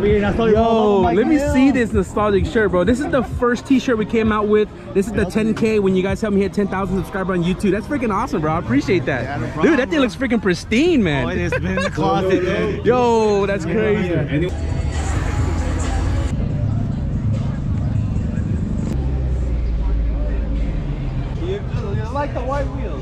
Yo, let me see this nostalgic shirt, bro. This is the first t-shirt we came out with. This is the 10K when you guys helped me hit 10,000 subscribers on YouTube. That's freaking awesome, bro. I appreciate that. Yeah, no problem, dude, that thing looks freaking pristine, man. Oh, it has been in the closet, man. Yo, that's crazy. You like the white wheels.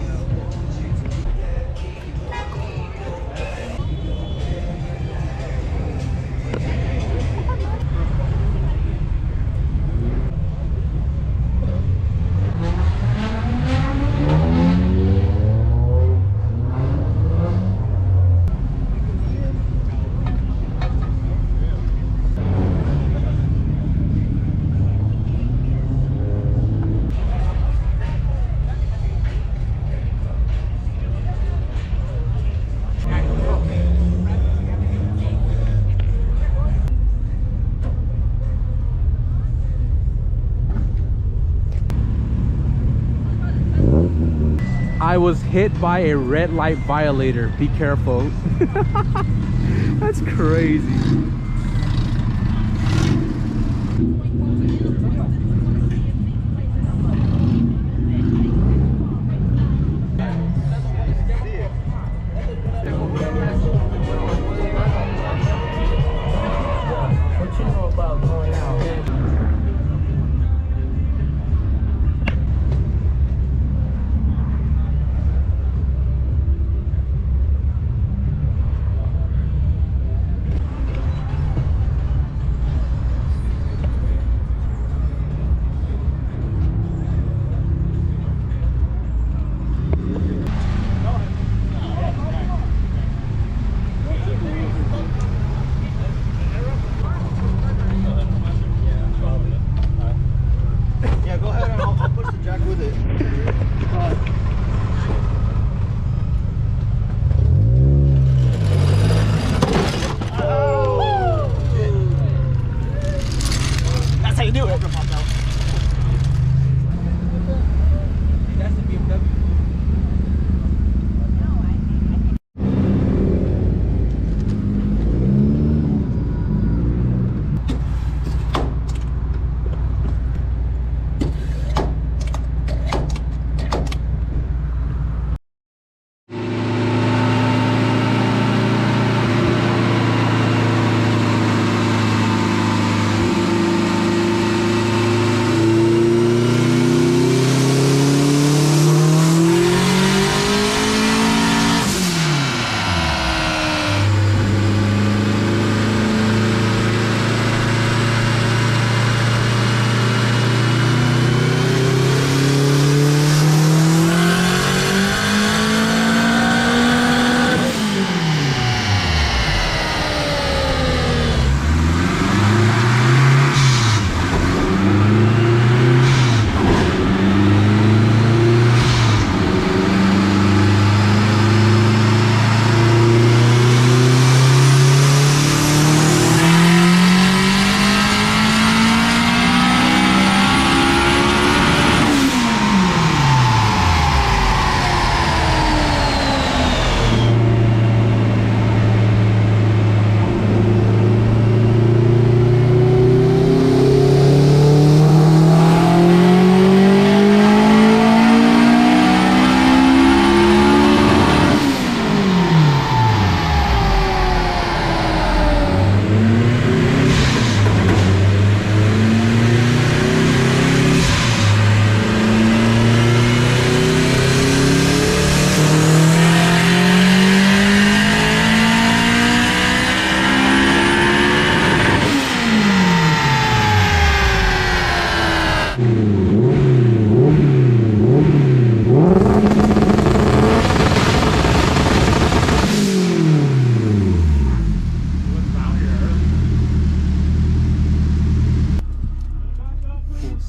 I was hit by a red light violator. Be careful. That's crazy. What you know about going out?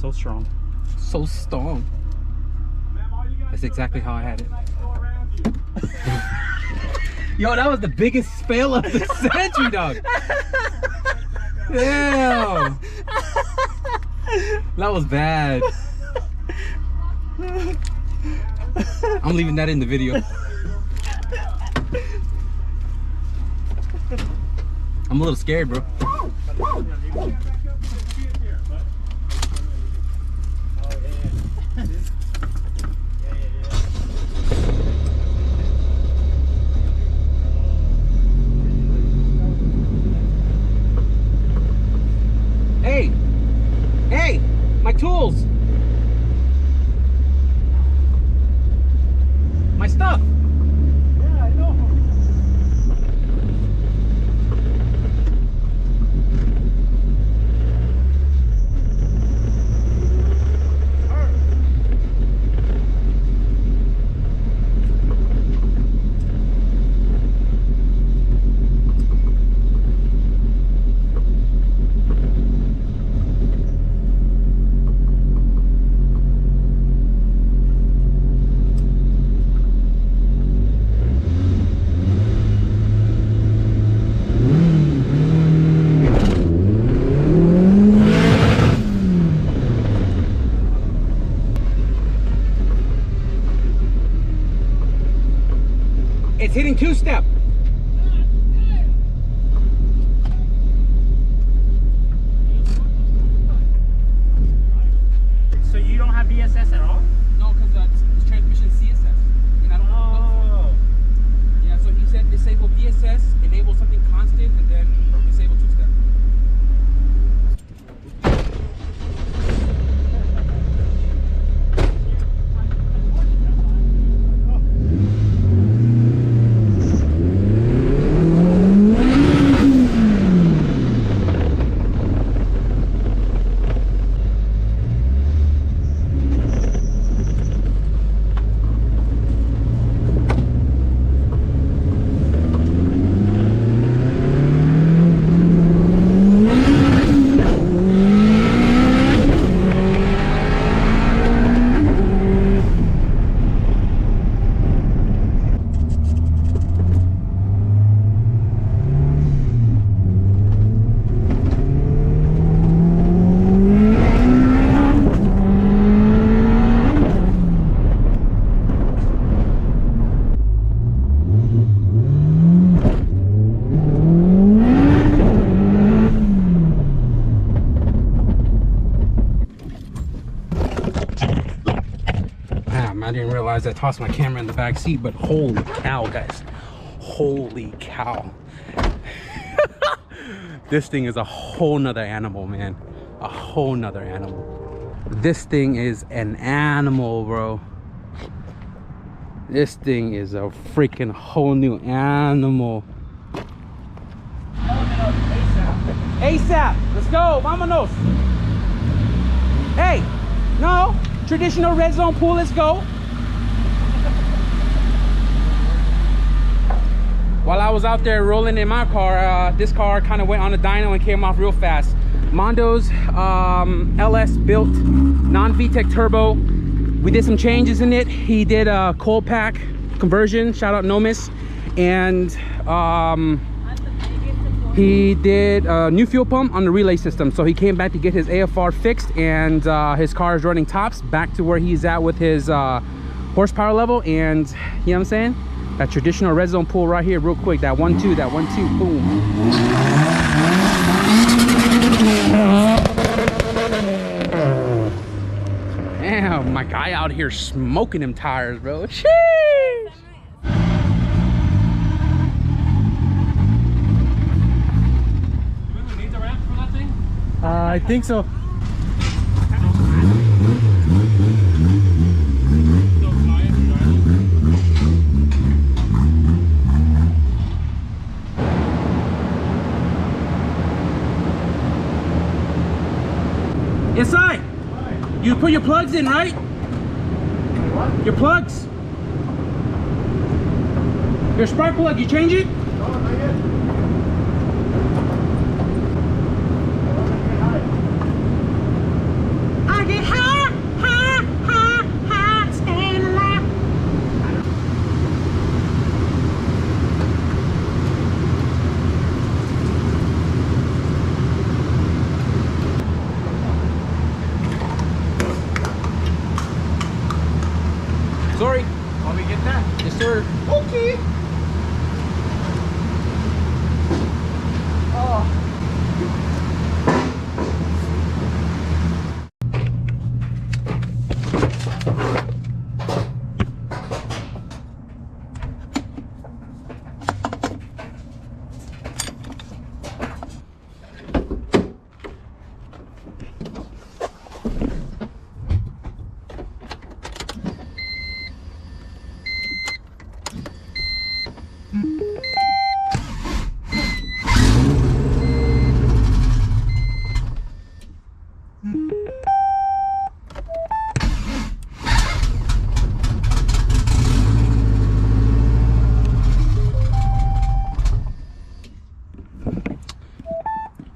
So strong. So strong. That's exactly how I had it. Yo, that was the biggest fail of the century, dog. Damn. That was bad. I'm leaving that in the video. I'm a little scared, bro. Hey! Hey! My tools! My stuff! Yeah, I know. It's hitting two-step. So you don't have BSS at all? No, because it's transmission CSS. And I don't Oh. Yeah, so he said disable BSS, enable something constant, and then disable two-step. I didn't realize I tossed my camera in the back seat, but holy cow, guys. Holy cow. This thing is a whole nother animal, man. A whole nother animal. This thing is an animal, bro. This thing is a freaking whole new animal. ASAP, let's go, vámonos. Hey, no, traditional red zone pool, let's go. While I was out there rolling in my car, this car kind of went on a dyno and came off real fast. Mondo's LS built non-VTEC turbo. We did some changes in it. He did a cold pack conversion, shout out Nomis, and he did a new fuel pump on the relay system. So he came back to get his AFR fixed, and his car is running tops back to where he's at with his horsepower level. And you know what I'm saying? That traditional red zone pull right here, real quick. That 1-2, that 1-2, boom. Damn, my guy out here smoking them tires, bro. Sheesh. I think so. Yes, I. You put your plugs in, right? What? Your plugs. Your spark plug, you change it? No, not yet. I get high, high, high, high, staying alive. Sorry. Want me to get that? Yes, sir. Okay. Oh.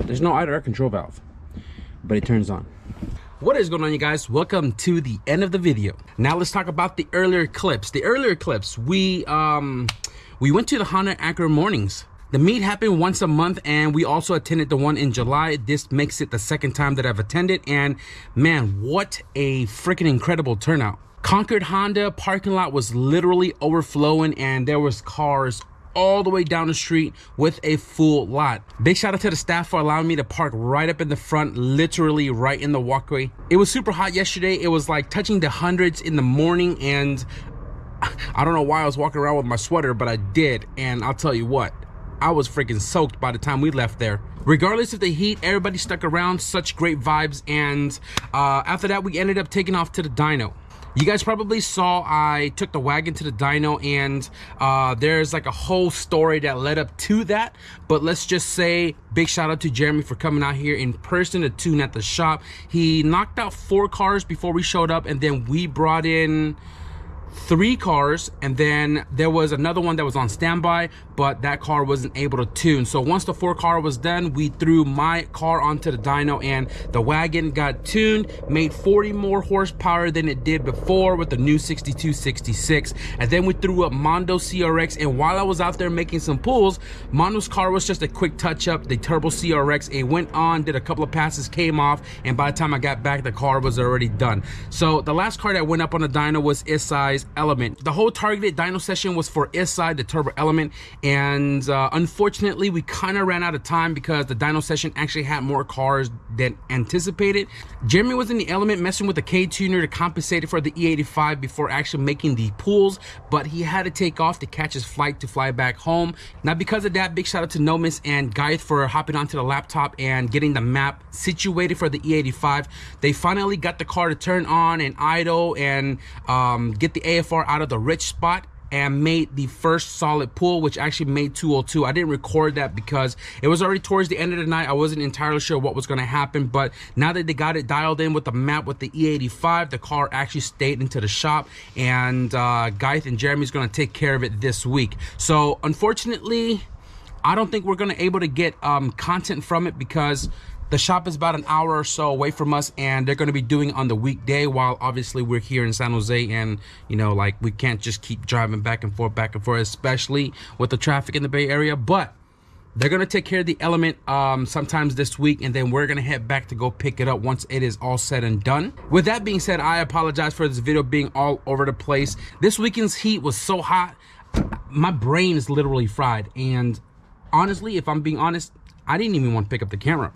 There's no idle air control valve, but it turns on. What is going on, you guys? Welcome to the end of the video. Now let's talk about the earlier clips. The earlier clips, we went to the Honda Acura mornings. The meet happened once a month, and we also attended the one in July. This makes it the second time that I've attended, and man, what a freaking incredible turnout. Concord Honda parking lot was literally overflowing, and there was cars all the way down the street with a full lot. Big shout out to the staff for allowing me to park right up in the front, literally right in the walkway. It was super hot yesterday. It was like touching the hundreds in the morning, and I don't know why I was walking around with my sweater, but I did, and I'll tell you what, I was freaking soaked by the time we left there. Regardless of the heat, everybody stuck around, such great vibes, and after that we ended up taking off to the dyno. You guys probably saw I took the wagon to the dyno, and there's like a whole story that led up to that, but let's just say big shout out to Jeremy for coming out here in person to tune at the shop. He knocked out 4 cars before we showed up, and then we brought in 3 cars, and then there was another one that was on standby, but that car wasn't able to tune. So once the 4 car was done, we threw my car onto the dyno, and the wagon got tuned, made 40 more horsepower than it did before with the new 6266. And then we threw up Mondo CRX, and while I was out there making some pulls, Mondo's car was just a quick touch up, the turbo CRX. It went on, did a couple of passes, came off, and by the time I got back, the car was already done. So the last car that went up on the dyno was SI's Element. The whole targeted dyno session was for SI, the turbo Element, and unfortunately we kind of ran out of time because the dyno session actually had more cars than anticipated. Jeremy was in the Element messing with the K tuner to compensate for the E85 before actually making the pulls, but he had to take off to catch his flight to fly back home. Now because of that, big shout out to Nomis and Guy for hopping onto the laptop and getting the map situated for the E85. They finally got the car to turn on and idle and get the AFR out of the rich spot, and made the first solid pull, which actually made 202. I didn't record that because it was already towards the end of the night. I wasn't entirely sure what was going to happen, but now that they got it dialed in with the map with the E85, the car actually stayed into the shop, and Geith and Jeremy's going to take care of it this week. So unfortunately, I don't think we're going to able to get content from it because the shop is about an hour or so away from us, and they're going to be doing it on the weekday, while obviously we're here in San Jose, and you know, like, we can't just keep driving back and forth, especially with the traffic in the Bay Area. But they're going to take care of the Element sometimes this week, and then we're going to head back to go pick it up once it is all said and done. With that being said, I apologize for this video being all over the place. This weekend's heat was so hot, my brain is literally fried, and honestly, if I'm being honest, I didn't even want to pick up the camera.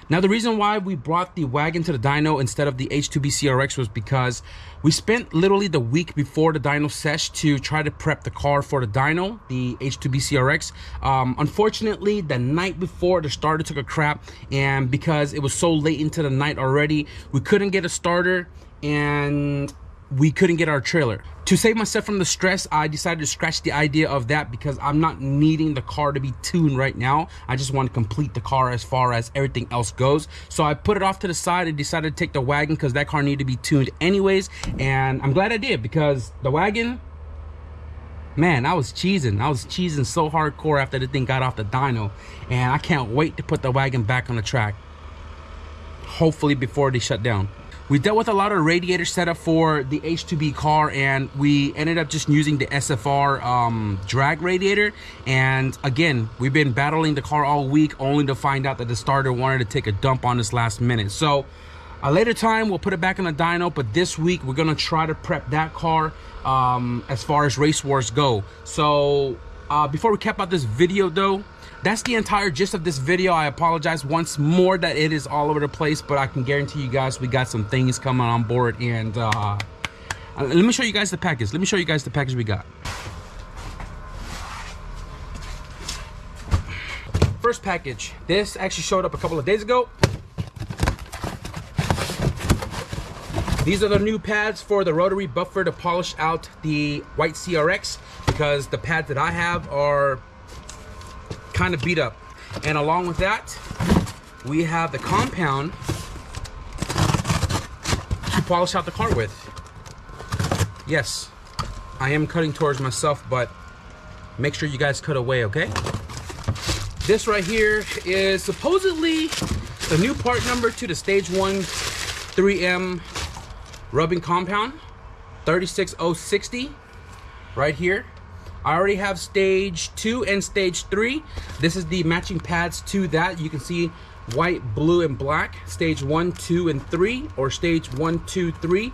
Now, the reason why we brought the wagon to the dyno instead of the H2B CRX was because we spent literally the week before the dyno sesh to try to prep the car for the dyno, the H2B CRX. Unfortunately, the night before, the starter took a crap, and because it was so late into the night already, we couldn't get a starter, and we couldn't get our trailer. To save myself from the stress, I decided to scratch the idea of that because I'm not needing the car to be tuned right now. I just want to complete the car as far as everything else goes. So I put it off to the side and decided to take the wagon because that car needed to be tuned anyways. And I'm glad I did, because the wagon, man, I was cheesing so hardcore after the thing got off the dyno. And I can't wait to put the wagon back on the track, hopefully before they shut down. We dealt with a lot of radiator setup for the H2B car, and we ended up just using the SFR drag radiator. And again, we've been battling the car all week, only to find out that the starter wanted to take a dump on us last minute. So a later time, we'll put it back on the dyno, but this week we're gonna try to prep that car as far as race wars go. So before we cap out this video though, that's the entire gist of this video. I apologize once more that it is all over the place, but I can guarantee you guys we got some things coming on board. And let me show you guys the package. Let me show you guys the package we got. First package. This actually showed up a couple of days ago. These are the new pads for the rotary buffer to polish out the white CRX, because the pads that I have are kind of beat up. And along with that, we have the compound to polish out the car with. Yes, I am cutting towards myself, but make sure you guys cut away, okay? This right here is supposedly the new part number to the Stage 1 3M rubbing compound, 36060 right here. I already have Stage 2 and Stage 3. This is the matching pads to that. You can see white, blue, and black. Stage 1, 2, and 3, or Stage 1, 2, 3.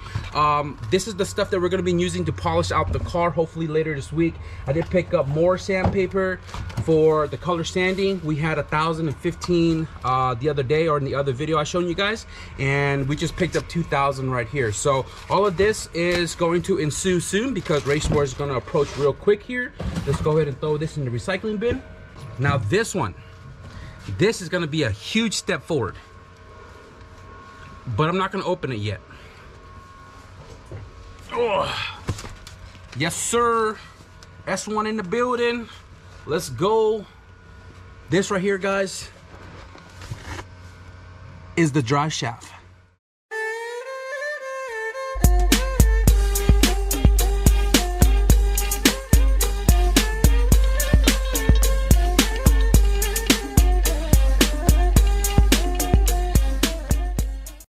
This is the stuff that we're going to be using to polish out the car, hopefully later this week. I did pick up more sandpaper for the color sanding. We had 1,015 the other day, or in the other video I showed you guys, and we just picked up 2,000 right here. So all of this is going to ensue soon because Race Wars is going to approach real quick here. Let's go ahead and throw this in the recycling bin. Now this one, this is going to be a huge step forward, but I'm not going to open it yet. Oh, yes sir, S1 in the building. Let's go. This right here, guys, is the drive shaft.